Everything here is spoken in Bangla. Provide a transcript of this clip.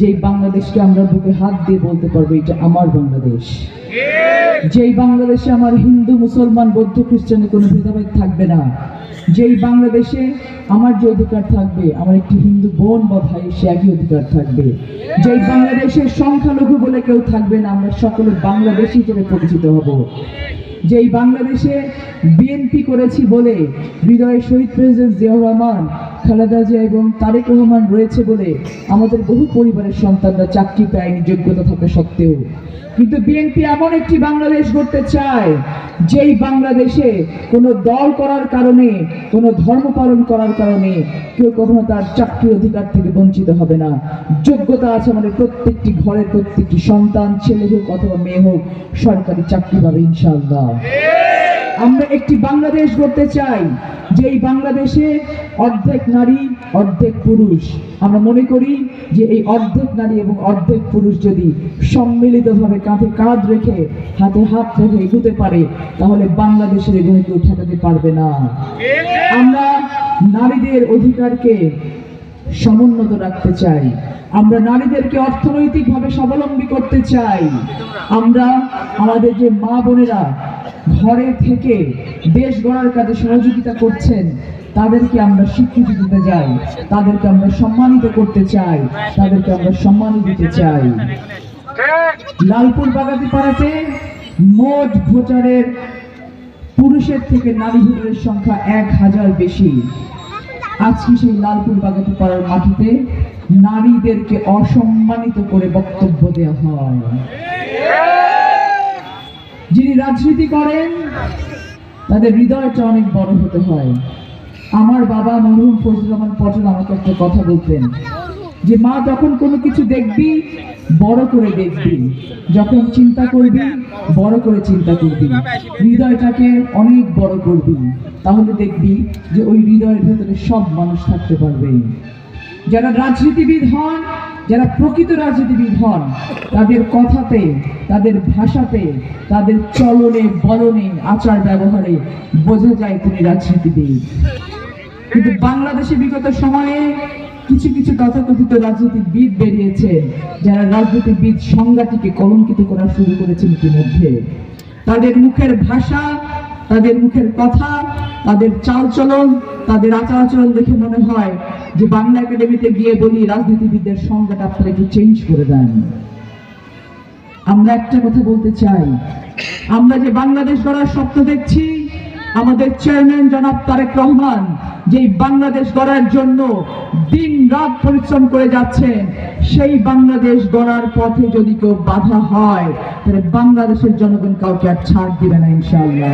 যেই বাংলাদেশকে আমরা বুকে হাত দিয়ে বলতে পারবো এটা আমার বাংলাদেশ, যেই বাংলাদেশে আমার হিন্দু মুসলমান বৌদ্ধ খ্রিস্টানের কোনো ভেদাভেদ থাকবে না, যেই বাংলাদেশে আমার যে অধিকার থাকবে আমার একটি হিন্দু বোন বা ভাই সে একই অধিকার থাকবে, যেই বাংলাদেশের সংখ্যালঘু বলে কেউ থাকবে না, আমরা সকলে বাংলাদেশি হিসেবে পরিচিত হব, যেই বাংলাদেশে বিএনপি করেছি বলে হৃদয়ে শহীদ প্রেসিডেন্ট জিয়াউর রহমান, খালেদা জিয়া এবং তারেক রহমান রয়েছে বলে আমাদের বহু পরিবারের সন্তানরা চাকরি পায়নি যোগ্যতা থাকা সত্ত্বেও, কিন্তু বিএনপি এমন একটি বাংলাদেশ গড়তে চায় যেই বাংলাদেশে কোনো দল করার কারণে, কোনো ধর্ম পালন করার কারণে কেউ কখনো তার চাকরির অধিকার থেকে বঞ্চিত হবে না। যোগ্যতা আছে আমাদের প্রত্যেকটি ঘরের প্রত্যেকটি সন্তান, ছেলে হোক অথবা মেয়ে হোক, সরকারি চাকরি পাবে ইনশাআল্লাহ। আমরা একটি বাংলাদেশ গড়তে চাই যেই বাংলাদেশে অর্ধেক নারী অর্ধেক পুরুষ। আমরা মনে করি যে এই অর্ধেক নারী এবং অর্ধেক পুরুষ যদি সম্মিলিতভাবে কাঁধে কাঁধ রেখে হাতে হাত রেখে এগোতে পারে তাহলে বাংলাদেশের এগোতে কেউ ঠেকাতে পারবে না। আমরা নারীদের অধিকারকে সমুন্নত রাখতে চাই, আমরা নারীদেরকে অর্থনৈতিকভাবে স্বাবলম্বী করতে চাই, আমরা আমাদের যে মা বোনেরা ঘরে থেকে দেশ গড়ার কাজে সহযোগিতা করছেন তাদেরকে আমরা স্বীকৃতি দিতে চাই, তাদেরকে আমরা সম্মানিত করতে চাই, তাদেরকে আমরা সম্মান দিতে চাই। লালপুর বাগাতিপাড়াতে মোট ভোটারের পুরুষের থেকে নারী ভোটারের সংখ্যা 1000 বেশি। আজকে সেই লালপুর বাগাতিপাড়ার মাটিতে নারীদেরকে অসম্মানিত করে বক্তব্য দেওয়া হয়। যিনি রাজনীতি করেন তাদের হৃদয়টা অনেক বড় হতে হয়। আমার বাবা মরহুম ফজলুর রহমান পটল আমাকে একটা কথা বলতেন যে মা, যখন কোনো কিছু দেখবি বড় করে দেখবি, যখন চিন্তা করবি বড় করে চিন্তা করবি, হৃদয়টাকে অনেক বড় করবি, তাহলে দেখবি যে ওই হৃদয়ের ভেতরে সব মানুষ থাকতে পারবে। যারা রাজনীতিবিদ হন, যারা প্রকৃত রাজনীতিবিদ হন, তাদের কথাতে, তাদের ভাষাতে, তাদের চলনে বলনে আচার ব্যবহারে বোঝা যায় তিনি রাজনীতিবিদ। কিন্তু বাংলাদেশে বিগত সময়ে কিছু কিছু তথাকথিত রাজনীতিবিদ বেরিয়েছে যারা রাজনীতিবিদ সংজ্ঞাটিকে কলঙ্কিত করা শুরু করেছেন ইতিমধ্যে। তাদের মুখের ভাষা, তাদের মুখের কথা, তাদের চালচলন, তাদের আচার আচরণ দেখে মনে হয় যে বাংলা একাডেমিতে গিয়ে বলি রাজনীতিবিদদের সংজ্ঞাটা আপনারা একটু চেঞ্জ করে দেন। আমরা একটা কথা বলতে চাই, আমরা যে বাংলাদেশ গড়ার স্বপ্ন দেখছি, আমাদের চেয়ারম্যান জনাব তারেক রহমান যেই বাংলাদেশ গড়ার জন্য দিন রাত পরিশ্রম করে যাচ্ছেন, সেই বাংলাদেশ গড়ার পথে যদি কেউ বাধা হয় তাহলে বাংলাদেশের জনগণ কাউকে আর ছাড় দিবে না ইনশাআল্লাহ।